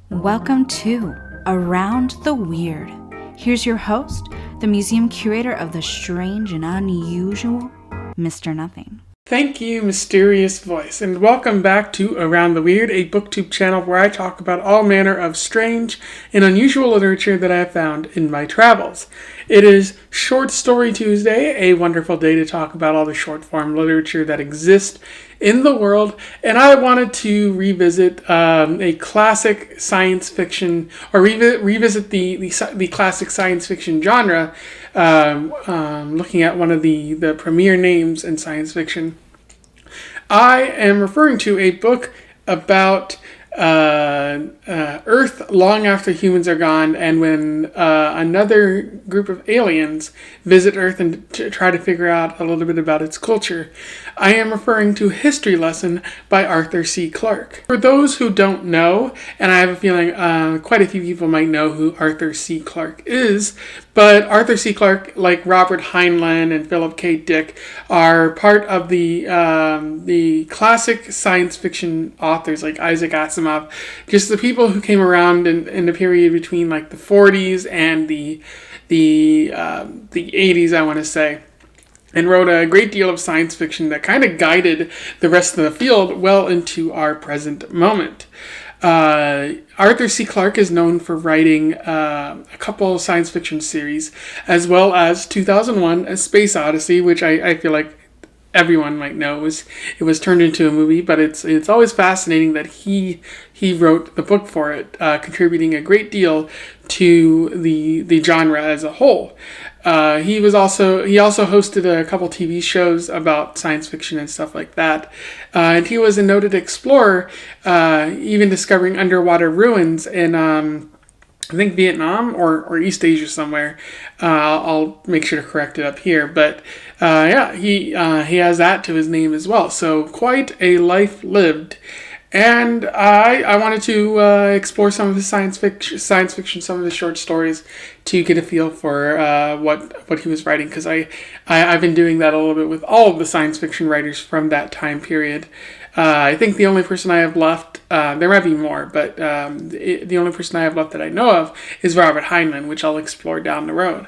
Welcome to Around the Weird. Here's your host, the museum curator of the strange and unusual, Mr. Nothing. Thank you, mysterious voice, and welcome back to Around the Weird, a booktube channel where I talk about all manner of strange and unusual literature that I have found in my travels. It is Short Story Tuesday, a wonderful day to talk about all the short-form literature that exists in the world, and I wanted to revisit a classic science fiction, or revisit the classic science fiction genre, looking at one of the premier names in science fiction. I am referring to a book about Earth long after humans are gone, and when another group of aliens visit Earth and try to figure out a little bit about its culture. I am referring to History Lesson by Arthur C. Clarke. For those who don't know, and I have a feeling quite a few people might know who Arthur C. Clarke is, but Arthur C. Clarke, like Robert Heinlein and Philip K. Dick, are part of the classic science fiction authors like Isaac Asimov, just the people who came around in the period between like the 40s and the 80s, I want to say, and wrote a great deal of science fiction that kind of guided the rest of the field well into our present moment. Arthur C. Clarke is known for writing a couple science fiction series, as well as 2001: A Space Odyssey, which I feel like everyone might know. It was turned into a movie, but it's always fascinating that he wrote the book for it, contributing a great deal to the genre as a whole. He also hosted a couple TV shows about science fiction and stuff like that. And he was a noted explorer, even discovering underwater ruins in I think Vietnam or East Asia somewhere. I'll make sure to correct it up here, but he has that to his name as well. So quite a life lived. And I wanted to explore some of his science fiction, some of his short stories, to get a feel for what he was writing, because I've been doing that a little bit with all of the science fiction writers from that time period. I think the only person I have left, there might be more, but the only person I have left that I know of is Robert Heinlein, which I'll explore down the road.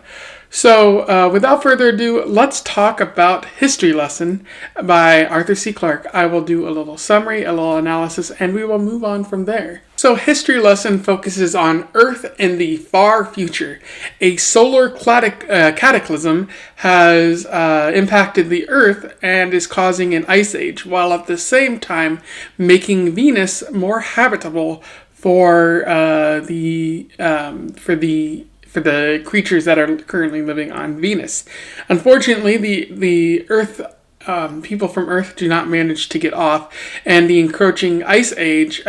So, without further ado, let's talk about History Lesson by Arthur C. Clarke. I will do a little summary, a little analysis, and we will move on from there. So, History Lesson focuses on Earth in the far future. A solar cataclysm has impacted the Earth and is causing an ice age, while at the same time making Venus more habitable for the creatures that are currently living on Venus. Unfortunately, the Earth people from Earth do not manage to get off, and the encroaching ice age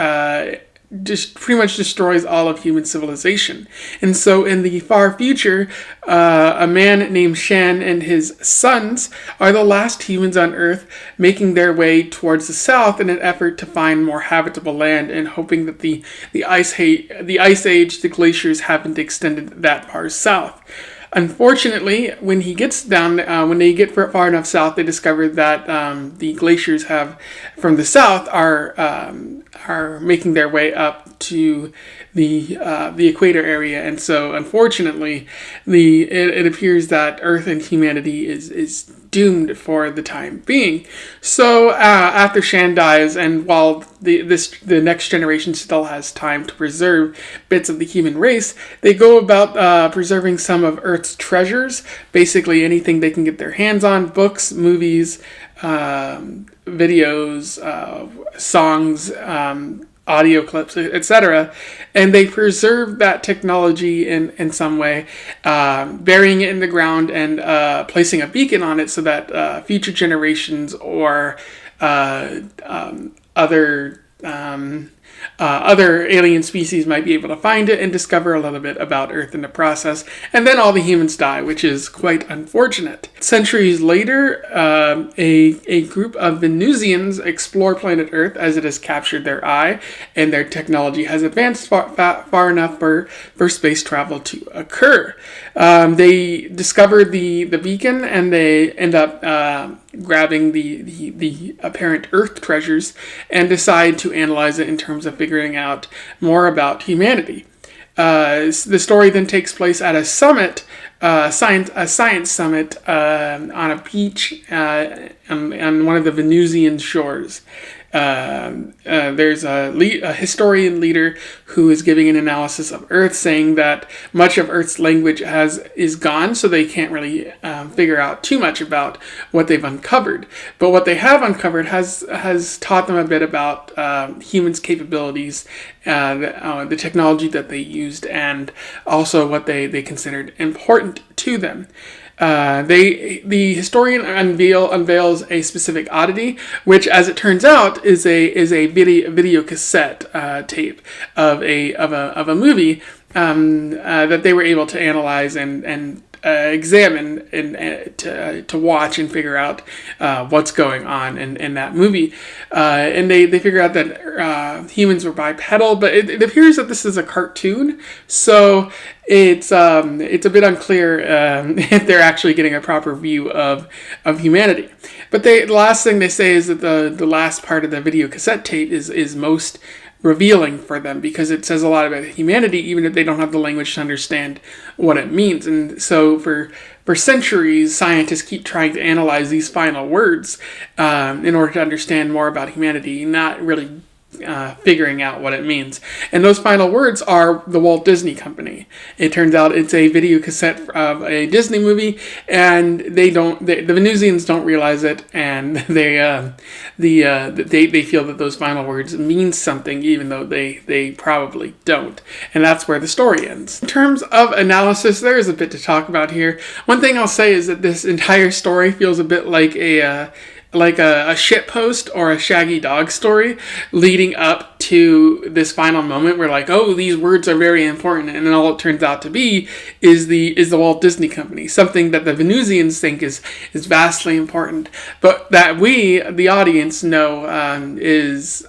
just pretty much destroys all of human civilization. And so in the far future, a man named Shan and his sons are the last humans on Earth, making their way towards the south in an effort to find more habitable land, and hoping that the ice age, the glaciers haven't extended that far south. Unfortunately, when they get far enough south, they discover that the glaciers from the south are making their way up to the equator area, and so unfortunately, it appears that Earth and humanity is doomed for the time being. So after Shan dies, and while the next generation still has time to preserve bits of the human race, they go about preserving some of Earth's treasures, basically anything they can get their hands on: books, movies, videos, songs, audio clips, etc. And they preserve that technology in some way, burying it in the ground and placing a beacon on it so that future generations or other alien species might be able to find it and discover a little bit about Earth in the process. And then all the humans die, which is quite unfortunate. Centuries later, a group of Venusians explore planet Earth as it has captured their eye, and their technology has advanced far enough for space travel to occur. They discover the beacon, and they end up grabbing the apparent Earth treasures and decide to analyze it in terms of figuring out more about humanity. The story then takes place at a summit, a science summit on a beach on one of the Venusian shores. There's a historian leader who is giving an analysis of Earth, saying that much of Earth's language is gone, so they can't really figure out too much about what they've uncovered. But what they have uncovered has taught them a bit about humans' capabilities, the technology that they used, and also what they considered important to them. The historian unveils a specific oddity, which, as it turns out, is a video cassette tape of a movie that they were able to analyze and examine and to watch and figure out what's going on in that movie. And they figure out that humans were bipedal, but it appears that this is a cartoon, so it's a bit unclear if they're actually getting a proper view of humanity. But the last thing they say is that the last part of the video cassette tape is most revealing for them, because it says a lot about humanity, even if they don't have the language to understand what it means. And so for centuries, scientists keep trying to analyze these final words in order to understand more about humanity, not really figuring out what it means. And those final words are the Walt Disney Company. It turns out it's a video cassette of a Disney movie, and the Venusians don't realize it, and they feel that those final words mean something, even though they probably don't. And that's where the story ends. In terms of analysis, there is a bit to talk about here. One thing I'll say is that this entire story feels a bit like a shitpost or a Shaggy Dog story leading up to this final moment where, like, oh, these words are very important, and then all it turns out to be is the Walt Disney Company, something that the Venusians think is vastly important, but that we, the audience, know is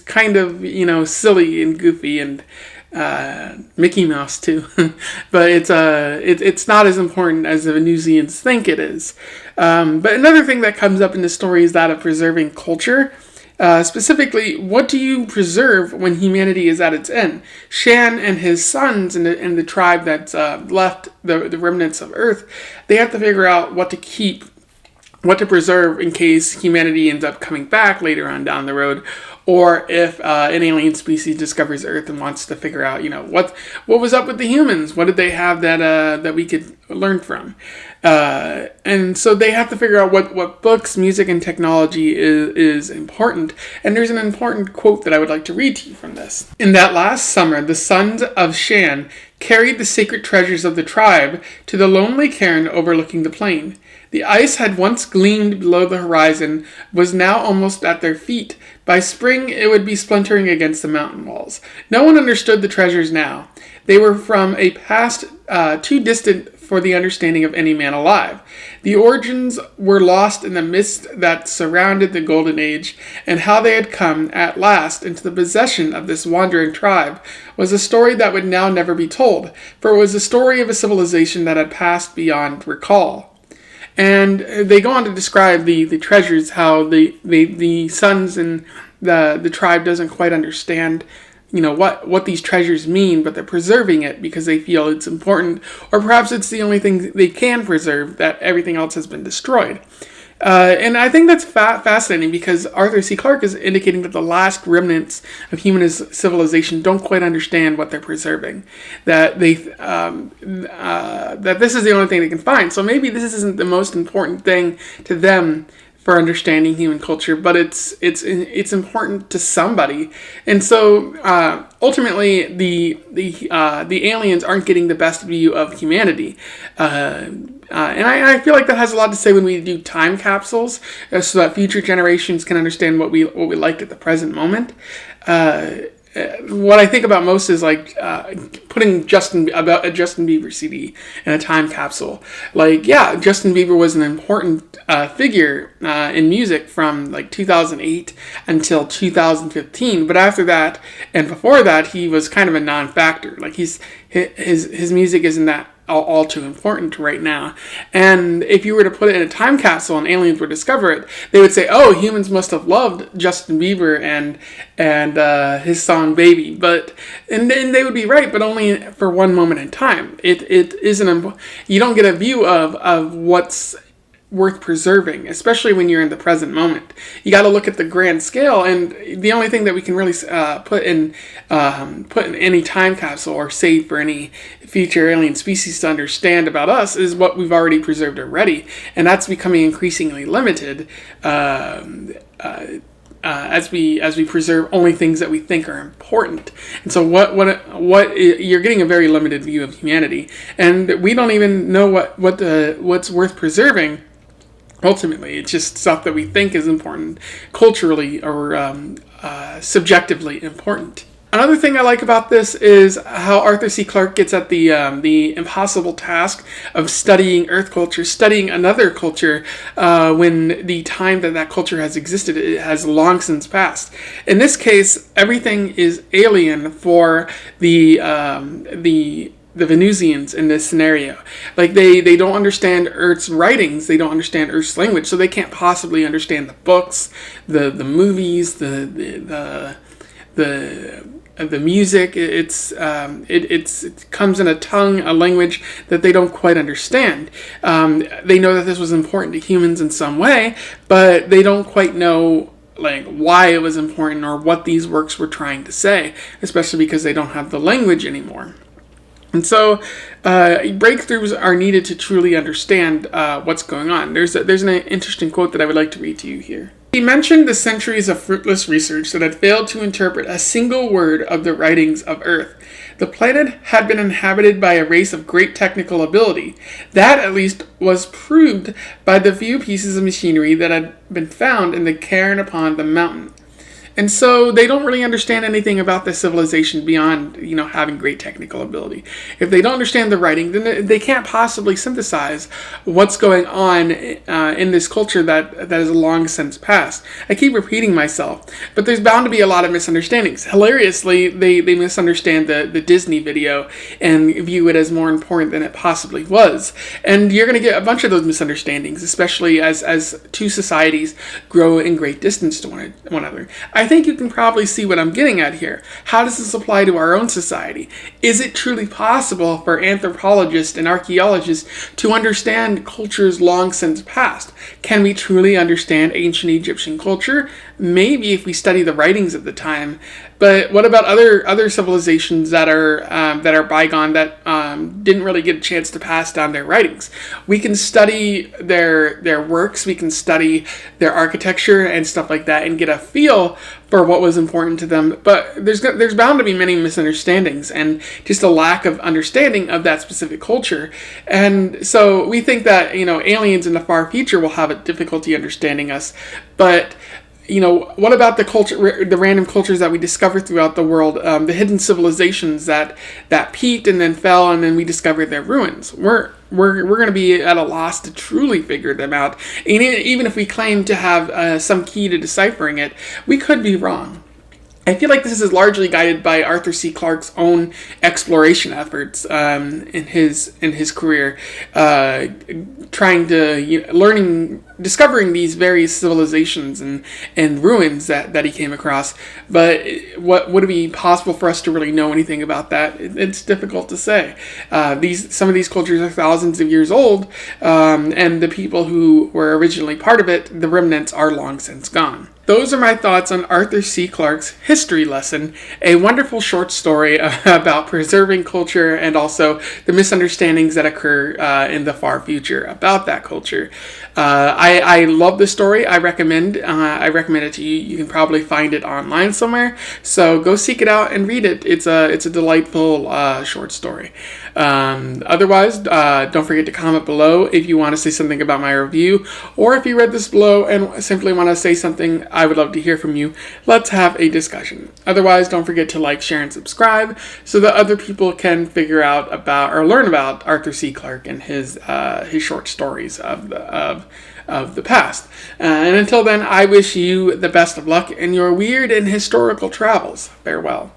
kind of, silly and goofy and Mickey Mouse too, but it's not as important as the Venusians think it is. But another thing that comes up in the story is that of preserving culture. Specifically, what do you preserve when humanity is at its end? Shan and his sons and the tribe that's left, the remnants of Earth, they have to figure out what to keep, what to preserve in case humanity ends up coming back later on down the road, or if an alien species discovers Earth and wants to figure out, what was up with the humans? What did they have that we could learn from? And so they have to figure out what books, music, and technology is important. And there's an important quote that I would like to read to you from this. In that last summer, the sons of Shan carried the sacred treasures of the tribe to the lonely cairn overlooking the plain. The ice had once gleamed below the horizon, was now almost at their feet. By spring, it would be splintering against the mountain walls. No one understood the treasures now. They were from a past too distant for the understanding of any man alive. The origins were lost in the mist that surrounded the Golden Age, and how they had come, at last, into the possession of this wandering tribe was a story that would now never be told, for it was the story of a civilization that had passed beyond recall. And they go on to describe the treasures, how the sons and the tribe doesn't quite understand, what these treasures mean, but they're preserving it because they feel it's important, or perhaps it's the only thing they can preserve, that everything else has been destroyed. And I think that's fascinating, because Arthur C. Clarke is indicating that the last remnants of human civilization don't quite understand what they're preserving. That that this is the only thing they can find. So maybe this isn't the most important thing to them for understanding human culture, but it's important to somebody. And so ultimately, the aliens aren't getting the best view of humanity. And I feel like that has a lot to say when we do time capsules, so that future generations can understand what we liked at the present moment. What I think about most is like putting a Justin Bieber CD in a time capsule. Like, yeah, Justin Bieber was an important figure in music from like 2008 until 2015. But after that and before that, he was kind of a non-factor. Like his music isn't that all too important right now. And if you were to put it in a time capsule and aliens would discover it, they would say, "Oh, humans must have loved Justin Bieber and his song Baby." And they would be right, but only for one moment in time. It isn't. You don't get a view of what's worth preserving, especially when you're in the present moment. You got to look at the grand scale, and the only thing that we can really put in any time capsule or save for any future alien species to understand about us is what we've already preserved already, and that's becoming increasingly limited as we preserve only things that we think are important. And so what you're getting a very limited view of humanity, and we don't even know what's worth preserving. Ultimately, it's just stuff that we think is important culturally or subjectively important. Another thing I like about this is how Arthur C. Clarke gets at the impossible task of studying Earth culture, studying another culture when the time that culture has existed it has long since passed. In this case, everything is alien for the Venusians in this scenario. Like they don't understand Earth's writings, they don't understand Earth's language, so they can't possibly understand the books, the movies, the music. It comes in a language that they don't quite understand. They know that this was important to humans in some way, but they don't quite know like why it was important or what these works were trying to say, especially because they don't have the language anymore. And so breakthroughs are needed to truly understand what's going on. There's an interesting quote that I would like to read to you here. He mentioned the centuries of fruitless research that had failed to interpret a single word of the writings of Earth. The planet had been inhabited by a race of great technical ability. That, at least, was proved by the few pieces of machinery that had been found in the cairn upon the mountain. And so they don't really understand anything about the civilization beyond, having great technical ability. If they don't understand the writing, then they can't possibly synthesize what's going on in this culture that is long since past. I keep repeating myself, but there's bound to be a lot of misunderstandings. Hilariously, they misunderstand the Disney video and view it as more important than it possibly was. And you're going to get a bunch of those misunderstandings, especially as two societies grow in great distance to one another. I think you can probably see what I'm getting at here. How does this apply to our own society? Is it truly possible for anthropologists and archaeologists to understand cultures long since past? Can we truly understand ancient Egyptian culture? Maybe if we study the writings of the time. But what about other civilizations that are bygone that didn't really get a chance to pass down their writings? We can study their works, we can study their architecture and stuff like that, and get a feel for what was important to them. But there's bound to be many misunderstandings and just a lack of understanding of that specific culture. And so we think that aliens in the far future will have a difficulty understanding us, but what about the culture, the random cultures that we discover throughout the world, the hidden civilizations that peaked and then fell, and then we discovered their ruins? We're going to be at a loss to truly figure them out. And even if we claim to have some key to deciphering it, we could be wrong. I feel like this is largely guided by Arthur C. Clarke's own exploration efforts in his career, discovering these various civilizations and ruins that he came across. But would it be possible for us to really know anything about that? It's difficult to say. Some of these cultures are thousands of years old, and the people who were originally part of it, the remnants, are long since gone. Those are my thoughts on Arthur C. Clarke's History Lesson, a wonderful short story about preserving culture and also the misunderstandings that occur in the far future about that culture. I love this story. I recommend it to you. You can probably find it online somewhere, so go seek it out and read it. It's a delightful short story. Otherwise, don't forget to comment below if you want to say something about my review, or if you read this below and simply want to say something. I would love to hear from you. Let's have a discussion. Otherwise, don't forget to like, share, and subscribe so that other people can figure out about or learn about Arthur C. Clarke and his short stories of the past. And until then, I wish you the best of luck in your weird and historical travels. Farewell.